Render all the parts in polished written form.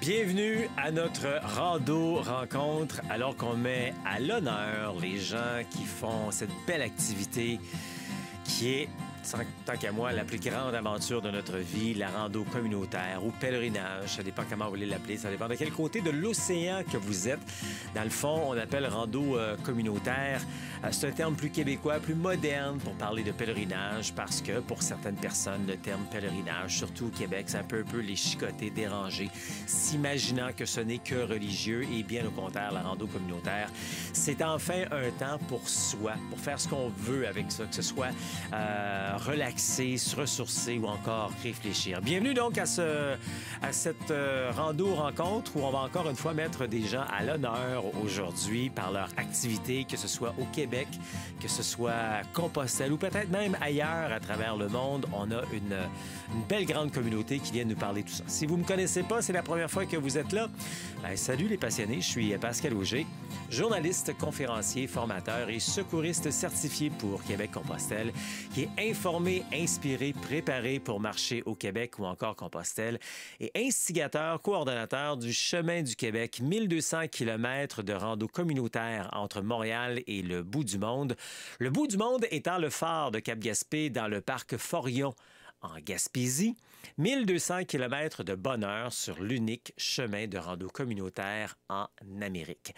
Bienvenue à notre rando rencontre, alors qu'on met à l'honneur les gens qui font cette belle activité qui est, tant qu'à moi, la plus grande aventure de notre vie, la rando communautaire ou pèlerinage. Ça dépend comment vous voulez l'appeler. Ça dépend de quel côté de l'océan que vous êtes. Dans le fond, on appelle rando communautaire. C'est un terme plus québécois, plus moderne pour parler de pèlerinage parce que pour certaines personnes, le terme pèlerinage, surtout au Québec, ça peut un peu les chicoter, déranger, s'imaginant que ce n'est que religieux et bien au contraire, la rando communautaire, c'est enfin un temps pour soi, pour faire ce qu'on veut avec ça, que ce soit relaxer, se ressourcer ou encore réfléchir. Bienvenue donc à cette rando rencontre où on va encore une fois mettre des gens à l'honneur aujourd'hui par leur activité, que ce soit au Québec, que ce soit à Compostelle ou peut-être même ailleurs à travers le monde. On a une belle grande communauté qui vient nous parler de tout ça. Si vous ne me connaissez pas, c'est la première fois que vous êtes là. Bien, salut les passionnés, je suis Pascal Auger, journaliste, conférencier, formateur et secouriste certifié pour Québec-Compostelle, qui est informé, inspiré, préparé pour marcher au Québec ou encore Compostelle et instigateur, coordonnateur du Chemin du Québec, 1200 km de rando communautaire entre Montréal et le bout du monde. Le bout du monde étant le phare de Cap-Gaspé dans le parc Forion, en Gaspésie, 1200 km de bonheur sur l'unique chemin de rando communautaire en Amérique,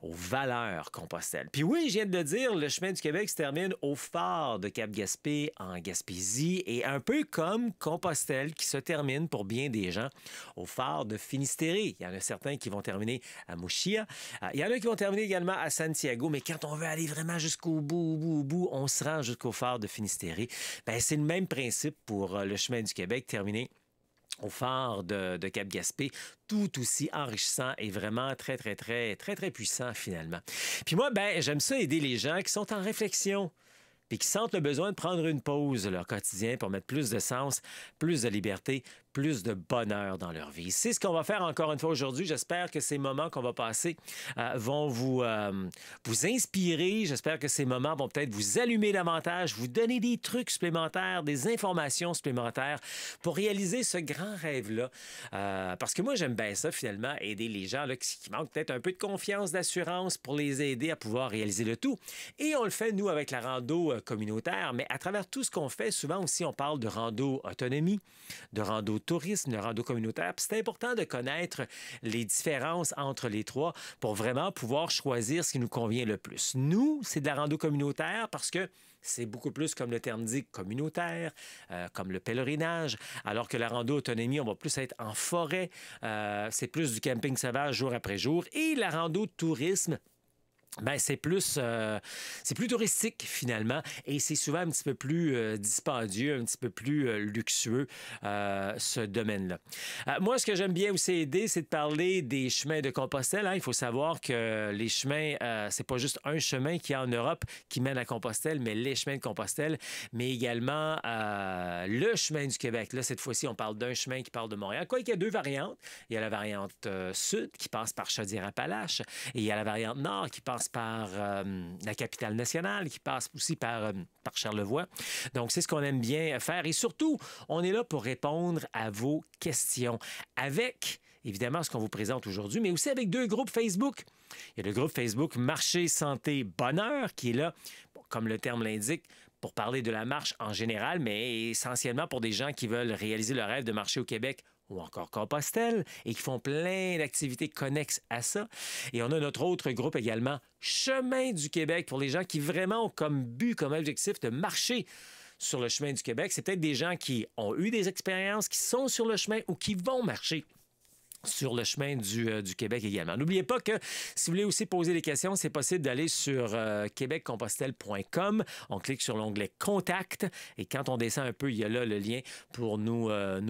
aux valeurs Compostelle. Puis oui, je viens de le dire, le chemin du Québec se termine au phare de Cap-Gaspé en Gaspésie et un peu comme Compostelle qui se termine pour bien des gens au phare de Finistéré. Il y en a certains qui vont terminer à Mouchia. Il y en a qui vont terminer également à Santiago, mais quand on veut aller vraiment jusqu'au bout, on se rend jusqu'au phare de Finistéré. Bien, c'est le même principe pour le chemin du Québec, terminé au phare de Cap-Gaspé, tout aussi enrichissant et vraiment très puissant finalement. Puis moi, ben j'aime ça aider les gens qui sont en réflexion puis qui sentent le besoin de prendre une pause de leur quotidien pour mettre plus de sens, plus de liberté, plus de bonheur dans leur vie. C'est ce qu'on va faire encore une fois aujourd'hui. J'espère que ces moments qu'on va passer vont vous inspirer. J'espère que ces moments vont peut-être vous allumer davantage, vous donner des trucs supplémentaires, des informations supplémentaires pour réaliser ce grand rêve-là. Parce que moi, j'aime bien ça, finalement, aider les gens là, qui manquent peut-être un peu de confiance, d'assurance pour les aider à pouvoir réaliser le tout. Et on le fait, nous, avec la rando communautaire, mais à travers tout ce qu'on fait, souvent aussi, on parle de rando autonomie, de rando tourisme, de rando communautaire. Puis c'est important de connaître les différences entre les trois pour vraiment pouvoir choisir ce qui nous convient le plus. Nous, c'est de la rando communautaire parce que c'est beaucoup plus, comme le terme dit, communautaire, comme le pèlerinage, alors que la rando autonomie, on va plus être en forêt. C'est plus du camping sauvage jour après jour. Et la rando tourisme, ben, c'est plus touristique, finalement, et c'est souvent un petit peu plus dispendieux, un petit peu plus luxueux, ce domaine-là. Moi, ce que j'aime bien aussi aider, c'est de parler des chemins de Compostelle. Hein. Il faut savoir que les chemins, c'est pas juste un chemin qu'il y a en Europe qui mène à Compostelle, mais les chemins de Compostelle, mais également le chemin du Québec. Là, cette fois-ci, on parle d'un chemin qui part de Montréal. Quoi qu'il y a deux variantes. Il y a la variante sud qui passe par Chaudière-Appalaches et il y a la variante nord qui passe par la capitale nationale, qui passe aussi par Charlevoix. Donc, c'est ce qu'on aime bien faire. Et surtout, on est là pour répondre à vos questions avec, évidemment, ce qu'on vous présente aujourd'hui, mais aussi avec deux groupes Facebook. Il y a le groupe Facebook Marché, Santé, Bonheur qui est là, comme le terme l'indique, pour parler de la marche en général, mais essentiellement pour des gens qui veulent réaliser le rêve de marcher au Québec ou encore Compostelle, et qui font plein d'activités connexes à ça. Et on a notre autre groupe également, Chemin du Québec, pour les gens qui vraiment ont comme but, comme objectif de marcher sur le chemin du Québec. C'est peut-être des gens qui ont eu des expériences, qui sont sur le chemin ou qui vont marcher sur le chemin du Québec également. N'oubliez pas que si vous voulez aussi poser des questions, c'est possible d'aller sur québeccompostelle.com. On clique sur l'onglet « Contact » et quand on descend un peu, il y a là le lien pour nous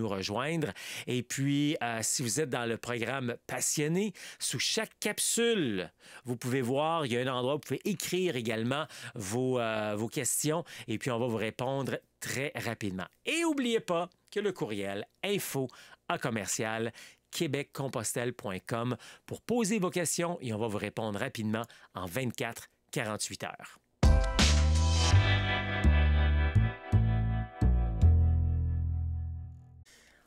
rejoindre. Et puis, si vous êtes dans le programme Passionné, sous chaque capsule, vous pouvez voir, il y a un endroit où vous pouvez écrire également vos questions et puis on va vous répondre très rapidement. Et n'oubliez pas que le courriel info@commercial québeccompostelle.com pour poser vos questions et on va vous répondre rapidement en 24-48 heures.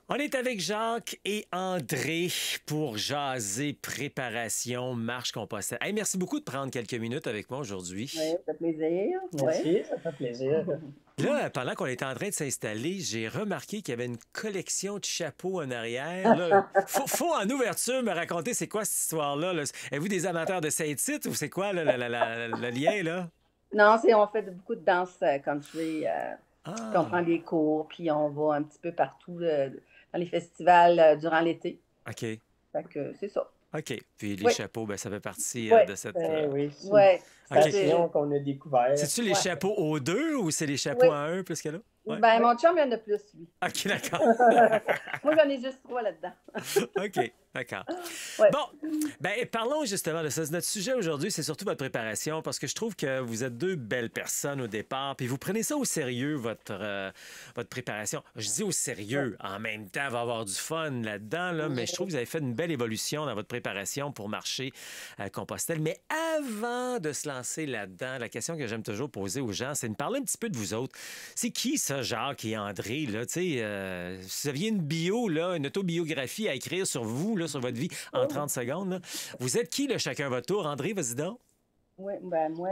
On est avec Jacques et André pour jaser préparation marche Compostelle. Hey, merci beaucoup de prendre quelques minutes avec moi aujourd'hui. Oui, ça fait plaisir. Merci, ça fait plaisir. Là, pendant qu'on était en train de s'installer, j'ai remarqué qu'il y avait une collection de chapeaux en arrière. Là. Faut en ouverture me raconter c'est quoi cette histoire-là. Là. Êtes-vous des amateurs de Saint-Tite ou c'est quoi là, le lien, là? Non, on fait beaucoup de danse country. Puis on prend Ah, des cours, puis on va un petit peu partout dans les festivals durant l'été. OK. Fait que c'est ça. OK. Puis les Oui, chapeaux, ben, ça fait partie oui, de cette. Oui, c'est une oui. OK. passion qu'on a découverte. C'est-tu les Ouais, chapeaux aux deux ou c'est les chapeaux oui. à un plus que là? Ouais. Ben, Oui, mon chum, il y en a plus, lui. OK, d'accord. Moi, j'en ai juste 3 là-dedans. OK, d'accord. Ouais. Bon, ben parlons justement de ça. Notre sujet aujourd'hui, c'est surtout votre préparation parce que je trouve que vous êtes deux belles personnes au départ, puis vous prenez ça au sérieux, votre préparation. Je dis au Ouais. sérieux, en même temps, il va y avoir du fun là-dedans, là, mais je trouve que vous avez fait une belle évolution dans votre préparation pour marcher à Compostelle. Mais avant de se lancer là-dedans, la question que j'aime toujours poser aux gens, c'est de me parler un petit peu de vous autres. C'est qui ça, Jacques et André? Là? Si vous aviez une bio, là, une autobiographie à écrire sur vous, là, sur votre vie, en Oh. 30 secondes, là, vous êtes qui, là, chacun votre tour? André, vas-y donc. Oui, ben moi,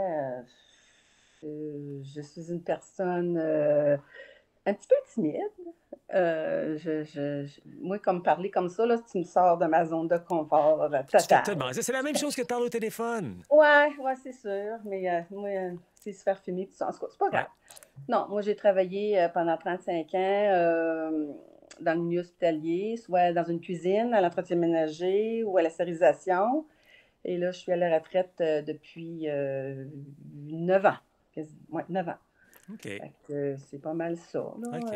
je suis une personne un petit peu timide. Moi, comme parler comme ça, là, tu me sors de ma zone de confort Tu t'es totale. demandé. C'est la même chose que de parler au téléphone. Ouais, ouais, c'est sûr. Mais moi, c'est se faire filmer, tout ça. En tout cas, c'est pas Ouais. grave. Non, moi, j'ai travaillé pendant 35 ans dans le milieu hospitalier, soit dans une cuisine, à l'entretien ménager ou à la stérilisation. Et là, je suis à la retraite depuis 9 ans. Ouais, 9 ans. OK. Fait que c'est pas mal ça, là. OK.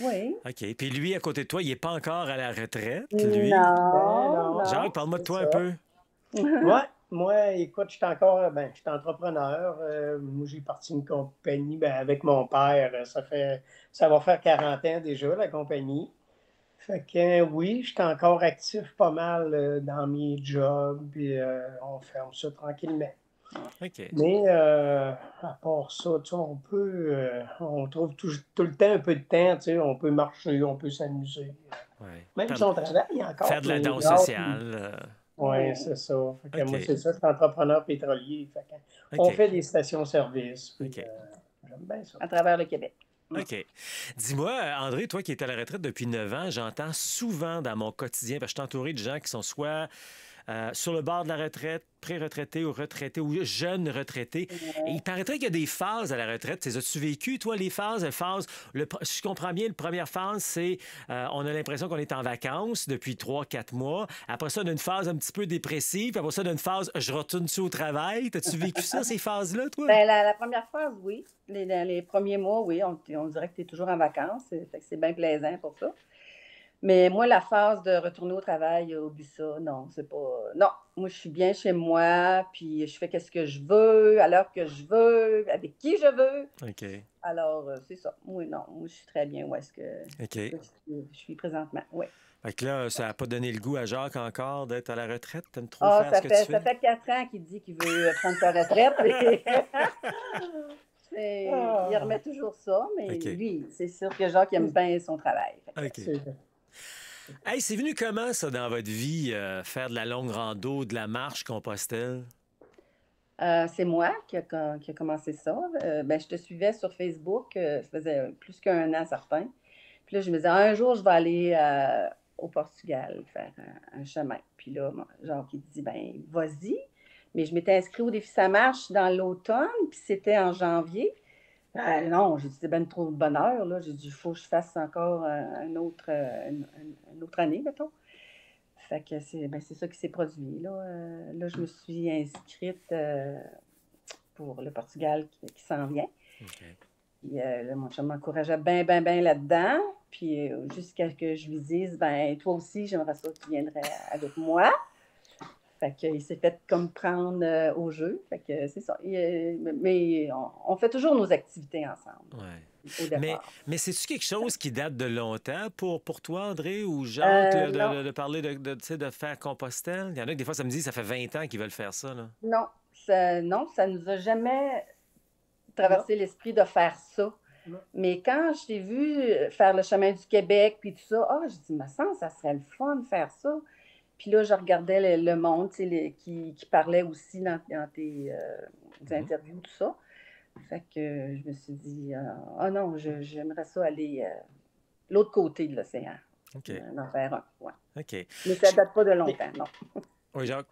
Oui. OK. Puis lui, à côté de toi, il n'est pas encore à la retraite, lui. ben Non, non, Jacques, non. parle-moi de c'est toi un ça. peu. Moi, écoute, je suis entrepreneur. Moi, j'ai parti une compagnie avec mon père. Ça va faire 40 ans déjà, la compagnie. Fait que oui, je suis encore actif pas mal dans mes jobs, puis on ferme ça tranquillement. OK. Mais à part ça, tu sais, on trouve tout le temps un peu de temps, tu sais, on peut marcher, on peut s'amuser. Ouais. Même si on travaille Faire encore de la plein danse d'heures, sociale. oui, Oui. c'est ça. Fait que moi, OK. c'est ça, je suis entrepreneur pétrolier. Fait que on OK. fait des stations-service, puis OK. j'aime bien ça. À travers le Québec. OK. Dis-moi, André, toi qui es à la retraite depuis 9 ans, j'entends souvent dans mon quotidien, parce que je suis entouré de gens qui sont soit sur le bord de la retraite, pré-retraités ou jeunes retraités. Et il Ouais. paraîtrait qu'il y a des phases à la retraite. As-tu vécu, toi, les phases? Si je comprends bien, la première phase, c'est on a l'impression qu'on est en vacances depuis 3, 4 mois. Après ça, on a une phase un petit peu dépressive. Après ça, on a une phase je retourne-tu au travail. T'as-tu vécu ça, ces phases-là, toi? Ben, la première phase, oui. Dans les premiers mois, oui, on dirait que tu es toujours en vacances. Fait que c'est bien plaisant pour ça. Mais moi, la phase de retourner au travail, oublie ça. Non, c'est pas. Non, moi, je suis bien chez moi, puis je fais qu'est-ce que je veux, à l'heure que je veux, avec qui je veux. OK. Alors, c'est ça. Oui, non, moi, je suis très bien où est-ce que OK. je suis présentement. Oui. Fait que là, ça n'a pas donné le goût à Jacques encore d'être à la retraite. T'aimes trop Ah, faire ce que tu ça fais? fait 4 ans qu'il dit qu'il veut prendre sa retraite. Il Ah, remet toujours ça, mais OK. lui, c'est sûr que Jacques aime bien son travail. Fait que, OK. c'est Hey, c'est venu comment, ça, dans votre vie, faire de la longue rando, de la marche Compostelle? c'est moi qui a commencé ça. Ben, je te suivais sur Facebook, ça faisait plus qu'1 an certain. Puis là, je me disais, un jour, je vais aller au Portugal faire un chemin. Puis là, genre, qui dit, ben, vas-y. Mais je m'étais inscrite au défi Ça marche dans l'automne, puis c'était en janvier. Non, j'ai dit, c'est ben trop de bonheur, là. J'ai dit, il faut que je fasse encore une autre année, mettons. Fait que c'est ça qui s'est produit, là. Là, je me suis inscrite pour le Portugal qui s'en vient. OK. Puis là, mon chum m'encourageait bien, bien, bien là-dedans. Puis jusqu'à ce que je lui dise, ben toi aussi, j'aimerais ça que tu viendrais avec moi. Fait qu'il s'est fait comme prendre au jeu. Fait que c'est ça. Mais on fait toujours nos activités ensemble Ouais. au Mais, départ. mais c'est-tu quelque chose qui date de longtemps pour toi, André, ou Jacques, là, Non, de parler tu sais, de faire Compostelle? Il y en a que des fois, ça me dit ça fait 20 ans qu'ils veulent faire ça, là. non, non, ça nous a jamais non, traversé l'esprit de faire ça. Mais quand je t'ai vu faire le chemin du Québec, puis tout ça, j'ai dit, me semble, ça serait le fun de faire ça. Puis là, je regardais le monde, tu sais, qui parlait aussi dans tes interviews, tout ça. Fait que je me suis dit, non, j'aimerais ça aller l'autre côté de l'océan. OK. D'en faire un, ouais. OK. Mais ça date pas de longtemps, non. Oui, Jacques?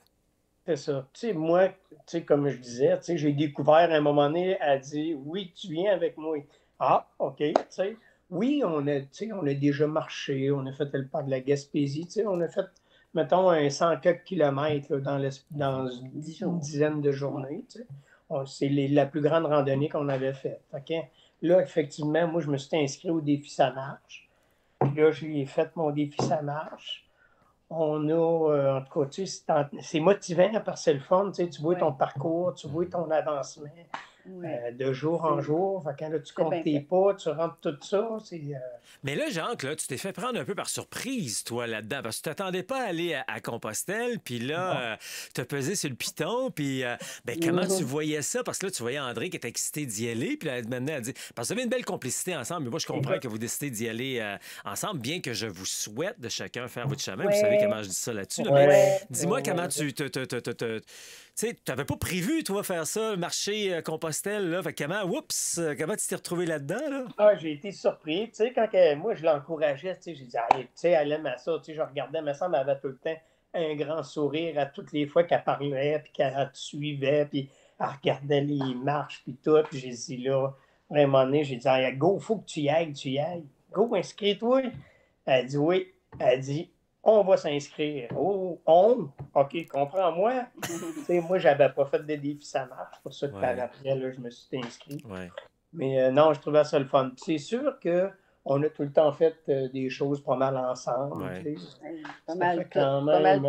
C'est ça. Tu sais, moi, tu sais, comme je disais, tu sais, j'ai découvert à un moment donné, elle dit, oui, tu viens avec moi. Ah, OK, tu sais. Oui, on a déjà marché, on a fait le parc de la Gaspésie, tu sais, on a fait, mettons, un 100 quelques kilomètres là, dans une dizaine de journées, tu sais. C'est la plus grande randonnée qu'on avait faite. Fait que, là, effectivement, moi, je me suis inscrit au défi Ça marche. Puis là, j'ai fait mon défi Ça marche. On a, en tout cas, tu sais, c'est motivant parce que c'est le fun. Tu sais, tu vois ton parcours, tu vois ton avancement de jour en jour. Fait que quand là, tu comptes tes pas, tu rentres tout ça. Mais là, Jacques, là, tu t'es fait prendre un peu par surprise, toi, là-dedans, parce que tu t'attendais pas à aller à Compostelle, puis là, tu as pesé sur le piton, puis comment tu voyais ça? Parce que là, tu voyais André qui était excité d'y aller, puis là, maintenant, elle dit, parce que vous avez une belle complicité ensemble, mais moi, je comprends que vous décidez d'y aller ensemble, bien que je vous souhaite de chacun faire votre chemin. Vous savez comment je dis ça là-dessus. Là, mais dis-moi comment tu sais, tu n'avais pas prévu, toi, faire ça, marcher Compostelle, là. Fait que comment tu t'es retrouvé là-dedans, là? J'ai été surpris. Tu sais, quand moi, je l'encourageais, tu sais, j'ai dit, tu sais, elle aime ça. Tu sais, je regardais, mais ça, elle avait tout le temps un grand sourire à toutes les fois qu'elle parlait, puis qu'elle te suivait, puis elle regardait les marches, puis tout. Puis j'ai dit, là, à un moment donné, j'ai dit, go, faut que tu y ailles. Go, inscris-toi. Elle dit, oui. Elle dit, on va s'inscrire. Oh, OK, comprends-moi. Tu sais, moi, j'avais pas fait de défi, ça marche. C'est pour ça que par après, là, je me suis inscrit. Mais non, je trouvais ça le fun. C'est sûr qu'on a tout le temps fait des choses pas mal ensemble. Ça fait quand même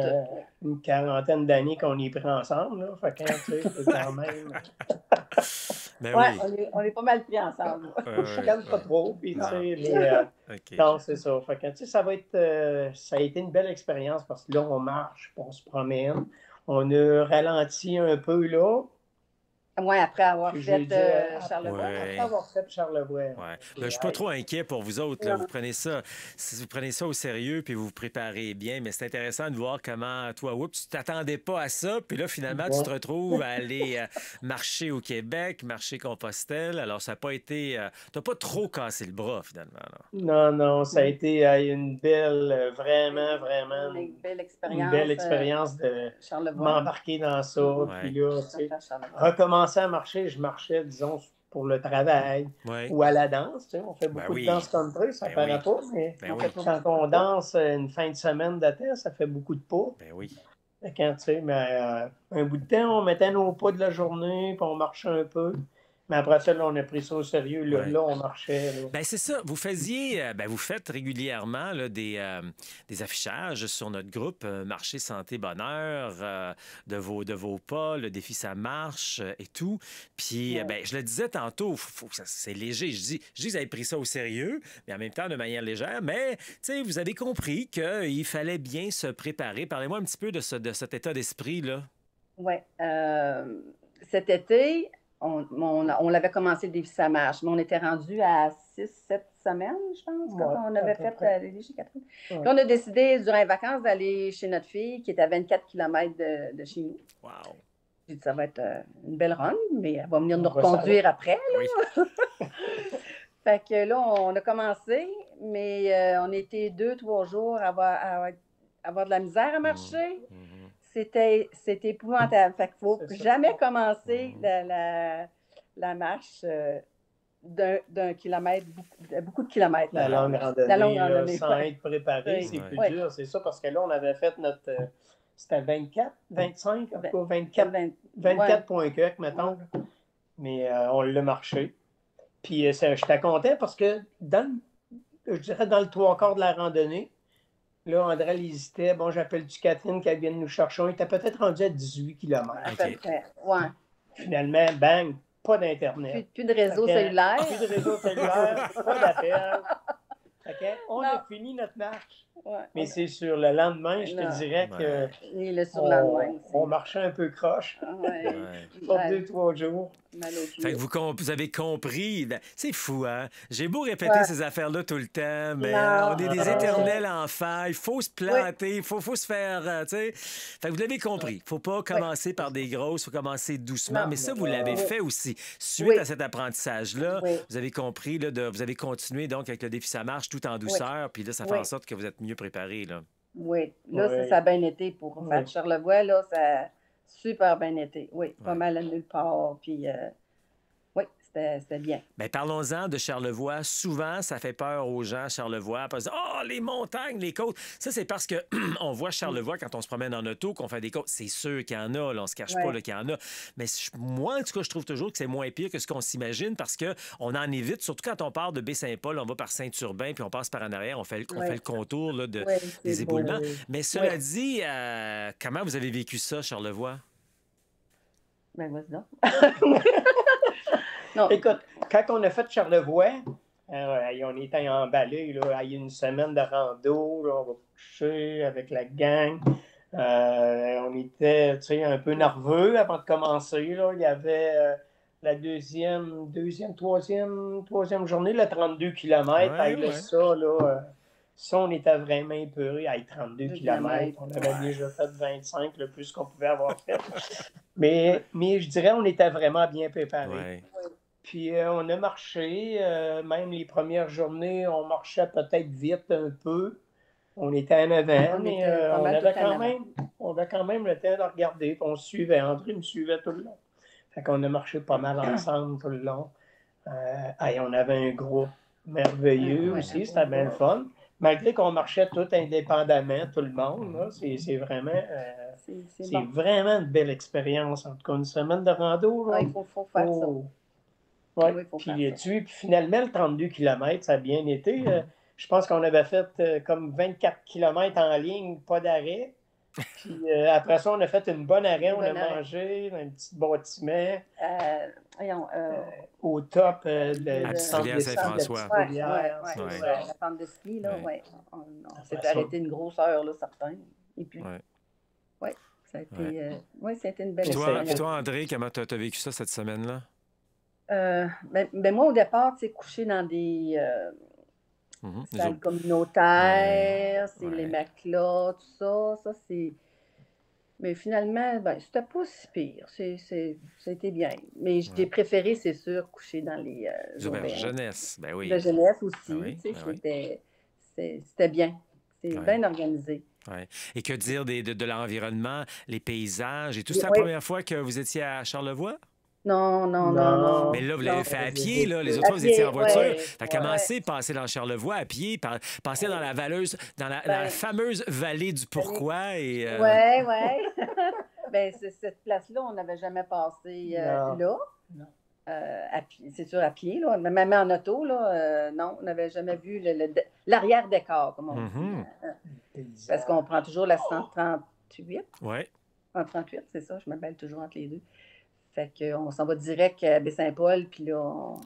une quarantaine d'années qu'on est pris ensemble. Là. Fait que, tu sais, c'est quand même... Ben oui. On est pas mal pris ensemble. Je calme pas trop. Puis, tu sais, mais non, c'est ça. Fait que, tu sais, ça a été une belle expérience parce que là, on marche, on se promène. On a ralenti un peu là. Oui, après avoir fait Charlevoix. Après avoir fait Charlevoix. Je ne suis pas trop inquiet pour vous autres. Là. Vous prenez ça au sérieux puis vous vous préparez bien. Mais c'est intéressant de voir comment, toi, tu ne t'attendais pas à ça. Puis là, finalement, tu te retrouves à aller marcher au Québec, marcher Compostelle. Alors, ça n'a pas été... tu n'as pas trop cassé le bras, finalement. Là. Non, ça a été une belle, vraiment... Une belle expérience de m'embarquer dans ça. Puis là, tu sais, recommencer à marcher, je marchais, disons, pour le travail ou à la danse. Tu sais, on fait beaucoup de danse country, ça ne paraît pas, mais quand on danse une fin de semaine de temps, ça fait beaucoup de pas. Quand, tu sais, mais, un bout de temps, on mettait nos pas de la journée, puis on marchait un peu. Mais après ça, là, on a pris ça au sérieux. Là, on marchait. Là. Ben, c'est ça. Vous faites régulièrement là, des affichages sur notre groupe Marché Santé Bonheur de vos pas, le défi Ça marche et tout. Puis, je le disais tantôt, c'est léger. Je dis que vous avez pris ça au sérieux, mais en même temps de manière légère. Mais, tu sais, vous avez compris qu'il fallait bien se préparer. Parlez-moi un petit peu de cet état d'esprit, là. Oui. Cet été... On l'avait commencé le défi Ça marche, mais on était rendu à 6-7 semaines, je pense, quand on avait fait les défis Catherine. Puis on a décidé, durant les vacances, d'aller chez notre fille, qui est à 24 km de chez nous. Wow! J'ai dit, ça va être une belle run, mais elle va venir nous reconduire après. Là. Oui. Fait que là, on a commencé, mais on était 2-3 jours à avoir de la misère à marcher. C'était épouvantable. Fait qu'il ne faut jamais commencer la marche d'un kilomètre, beaucoup de kilomètres. La longue randonnée. Sans être préparé, c'est plus dur. C'est ça, parce que là, on avait fait notre... c'était 24, 25, en tout cas 24 points quelques, mettons. Mais on l'a marché. Puis j'étais content parce que je dirais dans le 3/4 de la randonnée, là, André hésitait. Bon, j'appelle-tu Catherine qu'elle vienne nous chercher. On était peut-être rendu à 18 km. À peu près, ouais. Finalement, bang, pas d'Internet. Plus de réseau cellulaire. Plus de réseau cellulaire, pas d'appel. On a fini notre marche. Mais c'est sur le lendemain, je te Non. dirais que Et le surlendemain aussi. on marchait un peu croche Ouais. pour Mal- 2-3 jours. mal aux Fait que cuisses. vous avez compris. Ben, c'est fou, hein? J'ai beau répéter Ouais. ces affaires-là tout le temps, mais Non. on est des éternels enfants. Il faut se planter, il faut se faire, tu sais. Fait que vous l'avez compris. Faut pas commencer par des grosses, faut commencer doucement. Non. Mais ça, vous l'avez Oui. fait aussi. Suite Oui. à cet apprentissage-là, Oui. vous avez compris, là, vous avez continué donc avec le défi Ça marche tout en douceur. Puis là, ça fait Oui. en sorte que vous êtes mieux préparé, là. Oui. Là, Oui. ça a bien été pour faire Oui. Charlevoix. Là, ça a super bien été. Oui, pas Ouais. mal à nulle part. Puis, oui, c'était bien. Bien, parlons-en de Charlevoix. Souvent, ça fait peur aux gens à Charlevoix. Parce que, oh, les montagnes, les côtes. Ça, c'est parce que on voit Charlevoix quand on se promène en auto, qu'on fait des côtes. C'est sûr qu'il y en a, là, on se cache pas Ouais. là, qu'il y en a. Mais moi, en tout cas, je trouve toujours que c'est moins pire que ce qu'on s'imagine parce qu'on en évite, surtout quand on part de Baie-Saint-Paul, on va par Saint-Urbain, puis on passe par en arrière, on fait Ouais. le contour là, Oui, des c'est beau. éboulements. Oui. Mais cela Ouais. dit, comment vous avez vécu ça, Charlevoix? Ben, vas-y donc. Non. Écoute, quand on a fait Charlevoix, on était emballés. Là, il y a une semaine de rando, là, on va coucher avec la gang. On était un peu nerveux avant de commencer. Là. Il y avait la troisième journée, le 32 km. Ouais. Ça, on était vraiment épeurés. 32 km, on avait déjà fait 25, le plus qu'on pouvait avoir fait. Mais je dirais on était vraiment bien préparés. Ouais. Puis on a marché, même les premières journées, on marchait peut-être vite un peu. On était en avant, mais on avait quand même le temps de regarder. Puis on se suivait. André me suivait tout le long. Fait qu'on a marché pas mal ensemble tout le long. On avait un groupe merveilleux aussi, c'était bien le fun. Malgré qu'on marchait tout indépendamment, tout le monde, là, c'est vraiment, c'est bon. vraiment une belle expérience. En tout cas, une semaine de rando. Là, il faut faire ça. Ouais. Oui, Puis finalement, le 32 km, ça a bien été. Je pense qu'on avait fait comme 24 km en ligne, pas d'arrêt. Puis après ça, on a fait une bonne arrêt, on a mangé dans un petit bâtiment au top À Saint-François. La pente de ski, là, on s'est arrêté une grosse heure, là, certain. Et puis, ça a été une belle expérience. Toi, André, comment tu as vécu ça cette semaine-là? Ben moi, au départ, tu sais, coucher dans des salles communautaires, c'est les matelas, tout ça. Ça, c'est... Mais finalement, c'était pas si pire. C'était bien. Mais j'ai préféré, c'est sûr, coucher dans les auberges jeunesse. Ben oui. De jeunesse aussi. Ben oui, c'était bien. C'est bien organisé. Ouais. Et que dire de l'environnement, les paysages et tout ça? La première fois que vous étiez à Charlevoix? Non. Mais là, vous l'avez fait à pied, là. Les autres fois, vous étiez en voiture. Fait commencez, passer dans Charlevoix à pied, passer dans la la fameuse vallée du Pourquoi. Et, Oui. Ben, cette place-là, on n'avait jamais passé là. Non. C'est sûr, à pied, là. Même en auto, là, non, on n'avait jamais vu l'arrière-décor, comme on dit. Parce qu'on prend toujours la 138. Oui. 138, c'est ça, je m'appelle toujours entre les deux. Fait qu'on s'en va direct à Baie-Saint-Paul, puis là, on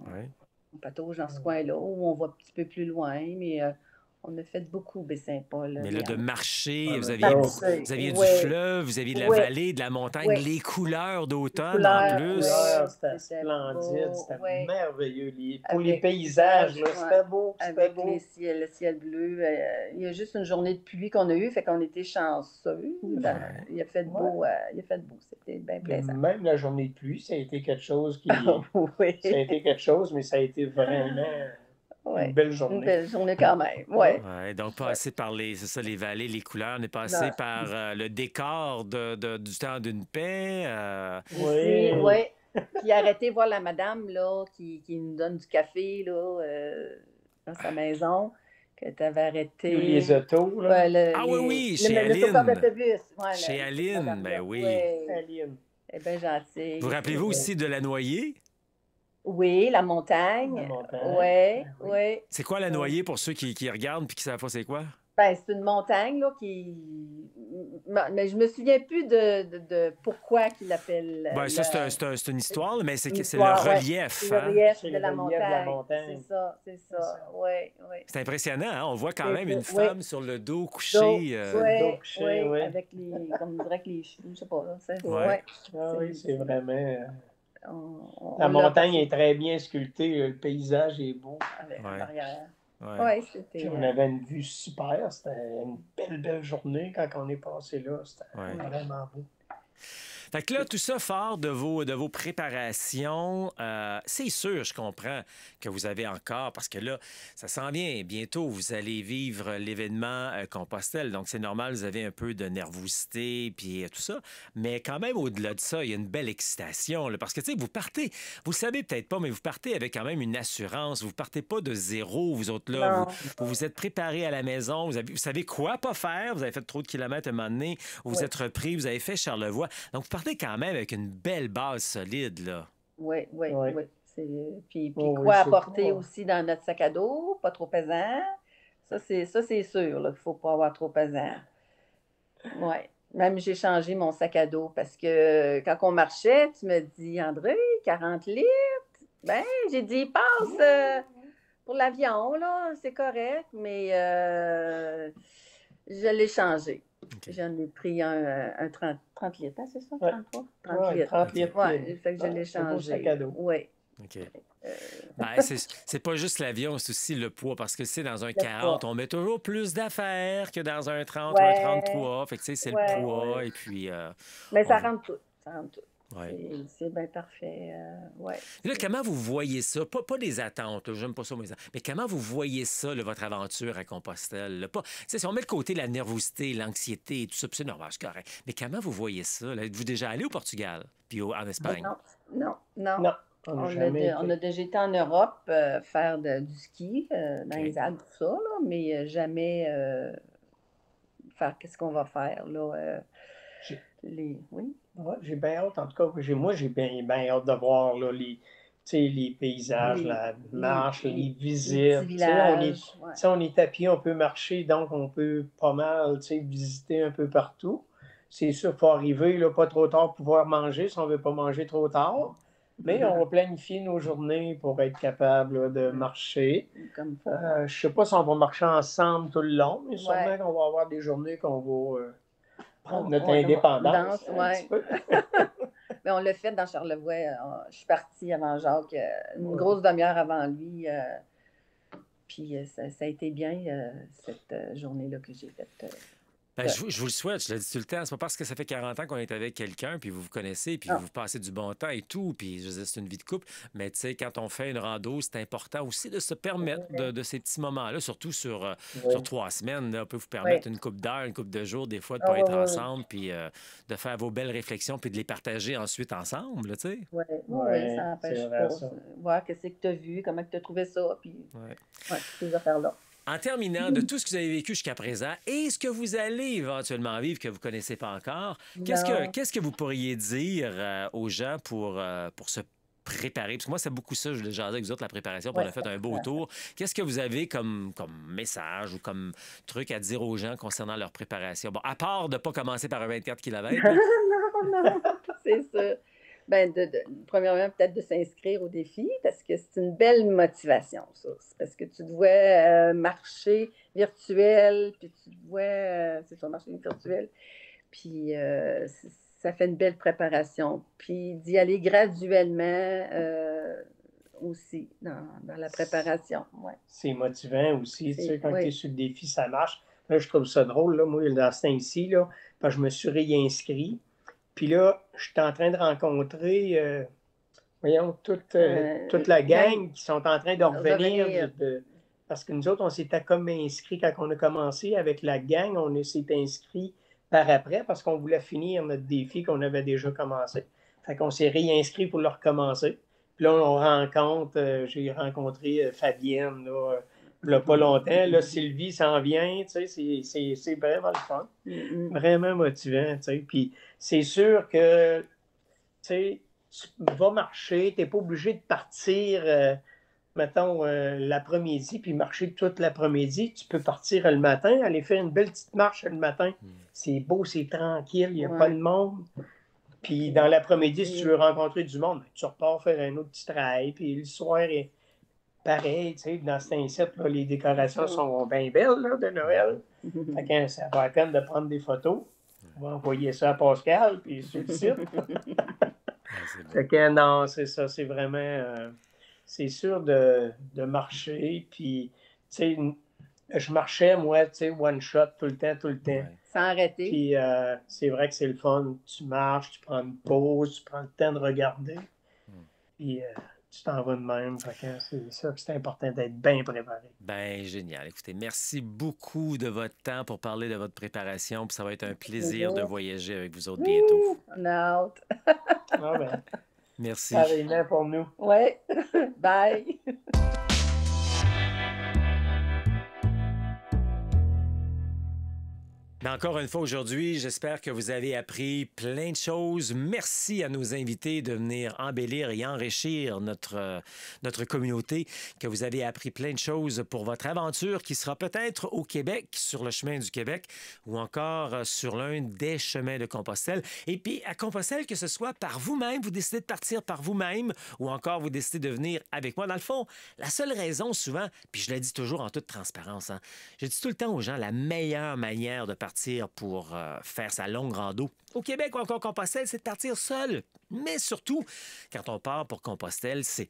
patauge dans ce coin-là, où on va un petit peu plus loin, mais on a fait beaucoup Baie-Saint-Paul. Mais là, de marcher, vous aviez du fleuve, vous aviez de la vallée, de la montagne, les couleurs d'automne en plus. C'était splendide, c'était merveilleux. Pour les paysages, c'était beau. Avec le ciel bleu. Il y a juste une journée de pluie qu'on a eue, fait qu'on était chanceux. Il a fait beau. C'était bien plaisant. Même la journée de pluie, ça a été quelque chose qui... Ça a été quelque chose, mais ça a été vraiment... Une belle journée. Une belle journée quand même, ouais. Donc, passer par les vallées, les couleurs, on est passé par le décor du temps d'une paix. Oui. Puis arrêter voir la madame, là, qui nous donne du café, là, dans sa maison, que tu avais arrêté. Les autos, là. Chez Aline. Chez Aline, ben oui. Aline. Elle est bien gentille. Vous rappelez-vous aussi de la Noyée? Oui, la montagne. Oui. C'est quoi la Noyée pour ceux qui regardent et qui ne savent pas c'est quoi? Ben, c'est une montagne là, qui. Mais je me souviens plus de pourquoi qu'il l'appelle Ben, ça, c'est une histoire, là, mais une c'est le histoire. Ouais. C'est relief, le hein? relief C'est de le la relief de la montagne. C'est montagne. ça, c'est C'est ça. ça. Oui, oui. C'est impressionnant, hein? On voit quand même une Oui. femme sur le dos Donc, couchée. Sur le dos oui, couché, oui, oui. avec comme on dirait que les cheveux, je sais pas, là, Ouais. ouais. Ah oui, c'est vraiment. On La l'a montagne passé est très bien sculptée, le paysage est beau. en Ouais. arrière. Ouais. Oui, Puis c'était. on avait une vue super, c'était une belle journée quand on est passé là, c'était Ouais. vraiment beau. Fait que là, tout ça fort de vos préparations, c'est sûr, je comprends que vous avez encore, parce que là, ça s'en vient bientôt, vous allez vivre l'événement Compostelle, donc c'est normal, vous avez un peu de nervosité, puis tout ça, mais quand même, au-delà de ça, il y a une belle excitation, là, parce que, tu sais, vous partez, vous le savez peut-être pas, mais vous partez avec quand même une assurance, vous partez pas de zéro, vous autres là, Non. vous vous êtes préparés à la maison, vous savez quoi pas faire, vous avez fait trop de kilomètres à un moment donné, vous vous êtes repris, vous avez fait Charlevoix, donc vous partez quand même avec une belle base solide, là. Oui, oui, Oui. oui. Puis Oh, quoi oui, c'est apporter pas. aussi dans notre sac à dos, pas trop pesant. Ça, c'est sûr, là, qu'il ne faut pas avoir trop pesant. Oui. Même j'ai changé mon sac à dos parce que quand on marchait, tu me dis, André, 40 litres. Ben, j'ai dit, passe pour l'avion, là, c'est correct, mais je l'ai changé. OK. J'en ai pris un 30 litres, hein, c'est ça? Ouais. 33? 30 Ouais, litres. 30 OK. litres. Oui, fait que je l'ai C'est un beau sac changé. à dos. Oui. OK. Euh, Ben, c'est pas juste l'avion, c'est aussi le poids. Parce que, tu sais, dans un le 40, poids. on met toujours plus d'affaires que dans un 30 ou un Ouais, 33. Fait que, tu sais, c'est le ouais. poids. Et puis, Mais on ça veut. rentre tout. Ça rentre tout. Ouais. C'est bien parfait. Ouais. Et là, comment vous voyez ça? Pas des attentes, là, j'aime pas ça, mais comment vous voyez ça, là, votre aventure à Compostelle? Là? Pas, tu sais, si on met de côté la nervosité, l'anxiété et tout ça, puis c'est normal, c'est correct. Mais comment vous voyez ça? Là? Êtes-vous déjà allé au Portugal? Puis en Espagne? Non, non, non. Non, on n'a jamais On été. a déjà été en Europe faire du ski dans OK. les Alpes, tout ça, là, mais jamais faire qu'est-ce qu'on va faire, là. J'ai Oui. ouais, j'ai bien hâte, en tout cas, moi j'ai bien hâte de voir là, tu sais, les paysages, Les, la les, marche, les les, les visites. petits Tu sais, villages. Ouais. on est à pied, on peut marcher, donc on peut pas mal, tu sais, visiter un peu partout. C'est sûr, il faut arriver là, pas trop tard pour pouvoir manger si on ne veut pas manger trop tard. Mais on va planifier nos journées pour être capable là, de marcher. Comme faut. Je ne sais pas si on va marcher ensemble tout le long, mais sûrement Ouais. qu'on va avoir des journées qu'on va prendre notre On indépendance danse, un petit ouais. peu. Mais on l'a fait dans Charlevoix. Je suis partie avant Jacques, une Ouais. grosse demi-heure avant lui. Puis ça a été bien cette journée-là que j'ai faite. Ben, je vous le souhaite, je le dis tout le temps. C'est pas parce que ça fait 40 ans qu'on est avec quelqu'un, puis vous vous connaissez, puis Non. vous passez du bon temps et tout, puis je veux dire, c'est une vie de couple. Mais tu sais, quand on fait une rando, c'est important aussi de se permettre de ces petits moments-là, surtout sur Oui. 3 semaines. Là, on peut vous Oui. permettre une couple d'heures, une couple de jours, des fois, de ne Ah pas être oui, oui. ensemble, puis de faire vos belles réflexions, puis de les partager ensuite ensemble, là, tu sais. Oui, Ouais, ça n'empêche c'est vrai, pas. ça. Voir qu'est-ce que tu as vu, comment tu as trouvé ça, puis Ouais. ouais, ces affaires-là. En terminant, de tout ce que vous avez vécu jusqu'à présent et ce que vous allez éventuellement vivre que vous ne connaissez pas encore, Non. qu'est-ce que vous pourriez dire aux gens pour se préparer? Parce que moi, c'est beaucoup ça, je l'ai déjà dit avec vous autres, la préparation, puis on Ouais. a fait un beau tour. Qu'est-ce que vous avez comme message ou comme truc à dire aux gens concernant leur préparation? Bon, à part de ne pas commencer par un 24 km. Non, c'est ça. Ben, premièrement, peut-être de s'inscrire au défi parce que c'est une belle motivation, ça. C'est parce que tu dois marcher virtuel, puis tu dois, c'est ça, marcher virtuel. Puis ça fait une belle préparation. Puis d'y aller graduellement aussi dans la préparation. Ouais. C'est motivant aussi, tu sais, quand tu es Oui. sur le défi, ça marche. Là, je trouve ça drôle, là, moi, dans ce temps-ci, là, parce que je me suis réinscrit. Puis là, je suis en train de rencontrer, voyons, toute la gang qui sont en train de revenir. Parce que nous autres, on s'était comme inscrits quand on a commencé avec la gang, on s'est inscrits par après parce qu'on voulait finir notre défi qu'on avait déjà commencé. Fait qu'on s'est réinscrits pour le recommencer. Puis là, j'ai rencontré Fabienne, là, il n'y a pas longtemps. Là, Sylvie s'en vient, tu sais, c'est vraiment le fun. Vraiment motivant, tu sais. Puis c'est sûr que, tu sais, tu vas marcher, tu n'es pas obligé de partir mettons, l'après-midi, puis marcher toute l'après-midi. Tu peux partir le matin, aller faire une belle petite marche le matin. C'est beau, c'est tranquille, il n'y a pas de monde. Puis dans l'après-midi, si tu veux rencontrer du monde, tu repars faire un autre petit travail. Puis le soir est pareil, tu sais, dans cet incite, là, les décorations sont bien belles là, de Noël. Fait que ça va la peine de prendre des photos. On va envoyer ça à Pascal, puis sur le site. Fait que non, c'est ça, c'est vraiment... c'est sûr de marcher, puis, tu sais, je marchais, moi, tu sais, one shot, tout le temps. Ouais. Sans arrêter. Puis, c'est vrai que c'est le fun. Tu marches, tu prends une pause, tu prends le temps de regarder, puis tu t'en vas de même. Fait que c'est ça que c'est important d'être bien préparé. Ben génial. Écoutez, merci beaucoup de votre temps pour parler de votre préparation, puis ça va être un plaisir de voyager avec vous autres bientôt. On a hâte. Ah ben, Merci. pareillement pour nous. Oui. Bye. Mais encore une fois aujourd'hui, j'espère que vous avez appris plein de choses. Merci à nos invités de venir embellir et enrichir notre communauté, que vous avez appris plein de choses pour votre aventure qui sera peut-être au Québec, sur le chemin du Québec, ou encore sur l'un des chemins de Compostelle. Et puis à Compostelle, que ce soit par vous-même, vous décidez de partir par vous-même, ou encore vous décidez de venir avec moi. Dans le fond, la seule raison souvent, puis je le dis toujours en toute transparence, hein, je dis tout le temps aux gens, la meilleure manière de partir pour faire sa longue rando au Québec ou encore Compostelle, c'est de partir seul. Mais surtout, quand on part pour Compostelle, c'est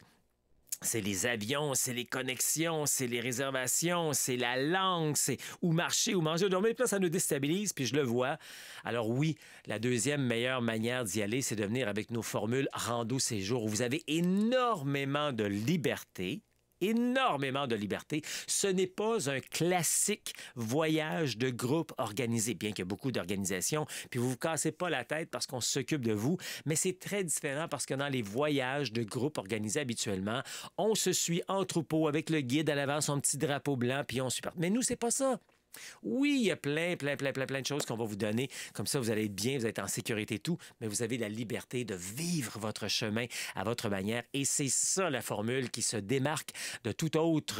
les avions, c'est les connexions, c'est les réservations, c'est la langue, c'est où marcher, où manger, dormir. Puis là, ça nous déstabilise, puis je le vois. Alors oui, la deuxième meilleure manière d'y aller, c'est de venir avec nos formules Rando Séjour, où vous avez énormément de liberté. Énormément de liberté. Ce n'est pas un classique voyage de groupe organisé, bien qu'il y ait beaucoup d'organisations, puis vous ne vous cassez pas la tête parce qu'on s'occupe de vous, mais c'est très différent parce que dans les voyages de groupe organisés habituellement, on se suit en troupeau avec le guide à l'avant, son petit drapeau blanc, puis on supporte. Mais nous, c'est pas ça. Oui, il y a plein de choses qu'on va vous donner. Comme ça, vous allez être bien, vous êtes en sécurité et tout, mais vous avez la liberté de vivre votre chemin à votre manière. Et c'est ça la formule qui se démarque de toute autre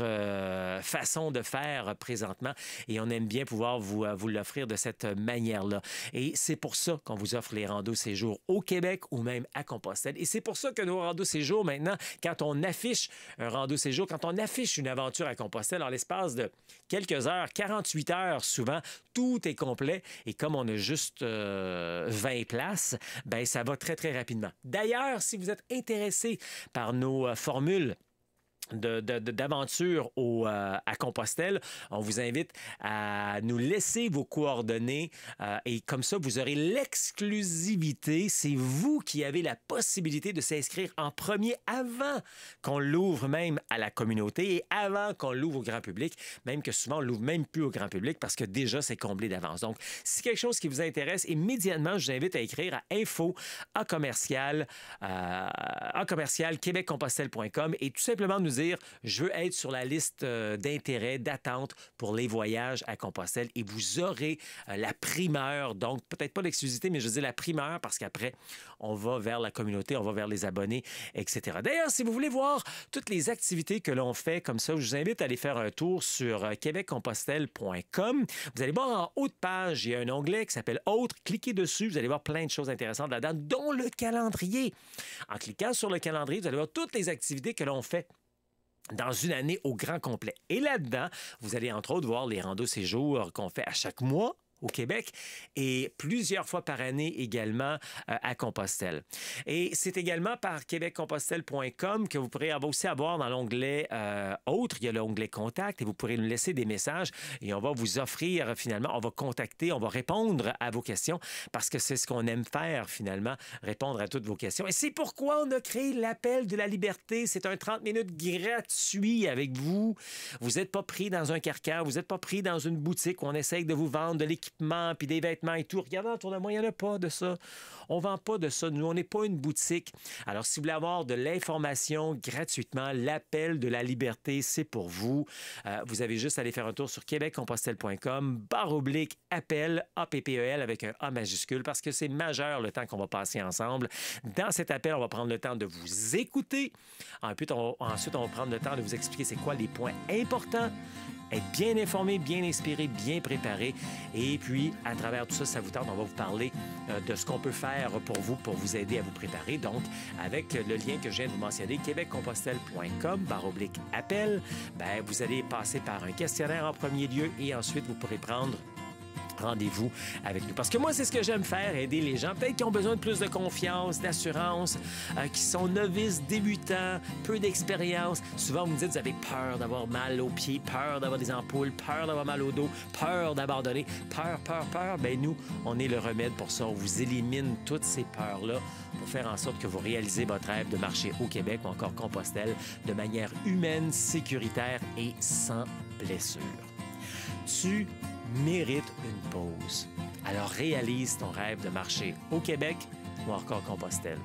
façon de faire présentement. Et on aime bien pouvoir vous l'offrir de cette manière-là. Et c'est pour ça qu'on vous offre les randos séjours au Québec ou même à Compostelle. Et c'est pour ça que nos randos séjours, maintenant, quand on affiche un rando séjour, quand on affiche une aventure à Compostelle, en l'espace de quelques heures, 48 heures souvent, tout est complet. Et comme on a juste 20 places, ben ça va très, très rapidement. D'ailleurs, si vous êtes intéressé par nos formules d'aventure à Compostelle, on vous invite à nous laisser vos coordonnées et comme ça, vous aurez l'exclusivité. C'est vous qui avez la possibilité de s'inscrire en premier avant qu'on l'ouvre même à la communauté et avant qu'on l'ouvre au grand public, même que souvent, on ne l'ouvre même plus au grand public parce que déjà, c'est comblé d'avance. Donc, si c'est quelque chose qui vous intéresse, immédiatement, je vous invite à écrire à info@québeccompostelle.com et tout simplement nous dire « Je veux être sur la liste d'intérêt, d'attente pour les voyages à Compostelle » et vous aurez la primeur, donc peut-être pas l'exclusivité, mais je dis la primeur parce qu'après, on va vers la communauté, on va vers les abonnés, etc. D'ailleurs, si vous voulez voir toutes les activités que l'on fait comme ça, je vous invite à aller faire un tour sur québeccompostelle.com. Vous allez voir en haut de page, il y a un onglet qui s'appelle « Autres ». Cliquez dessus, vous allez voir plein de choses intéressantes là-dedans, dont le calendrier. En cliquant sur le calendrier, vous allez voir toutes les activités que l'on fait dans une année au grand complet. Et là-dedans, vous allez entre autres voir les randos séjours qu'on fait à chaque mois au Québec et plusieurs fois par année également à Compostelle. Et c'est également par québeccompostelle.com que vous pourrez aussi avoir dans l'onglet Autres, il y a l'onglet Contact et vous pourrez nous laisser des messages et on va vous offrir finalement, on va contacter, on va répondre à vos questions parce que c'est ce qu'on aime faire finalement, répondre à toutes vos questions. Et c'est pourquoi on a créé l'appel de la liberté. C'est un 30 minutes gratuit avec vous. Vous n'êtes pas pris dans un carcan, vous n'êtes pas pris dans une boutique où on essaye de vous vendre de l'équipement d'équipement, puis des vêtements et tout. Regardez autour de moi, il n'y en a pas de ça. On ne vend pas de ça. Nous, on n'est pas une boutique. Alors, si vous voulez avoir de l'information gratuitement, l'appel de la liberté, c'est pour vous. Vous avez juste à aller faire un tour sur québeccompostelle.com/appel, APPEL avec un A majuscule, parce que c'est majeur le temps qu'on va passer ensemble. Dans cet appel, on va prendre le temps de vous écouter. Ensuite, on va prendre le temps de vous expliquer c'est quoi les points importants. Être bien informé, bien inspiré, bien préparé. Et puis, à travers tout ça, ça vous tente, on va vous parler de ce qu'on peut faire pour vous aider à vous préparer. Donc, avec le lien que je viens de vous mentionner, québeccompostelle.com/appel, vous allez passer par un questionnaire en premier lieu et ensuite, vous pourrez prendre rendez-vous avec nous. Parce que moi, c'est ce que j'aime faire, aider les gens, peut-être qui ont besoin de plus de confiance, d'assurance, qui sont novices, débutants, peu d'expérience. Souvent, vous me dites, vous avez peur d'avoir mal aux pieds, peur d'avoir des ampoules, peur d'avoir mal au dos, peur d'abandonner, peur. Bien, nous, on est le remède pour ça. On vous élimine toutes ces peurs-là pour faire en sorte que vous réalisez votre rêve de marcher au Québec ou encore Compostelle de manière humaine, sécuritaire et sans blessure. Tu mérite une pause. Alors réalise ton rêve de marcher au Québec ou encore Compostelle.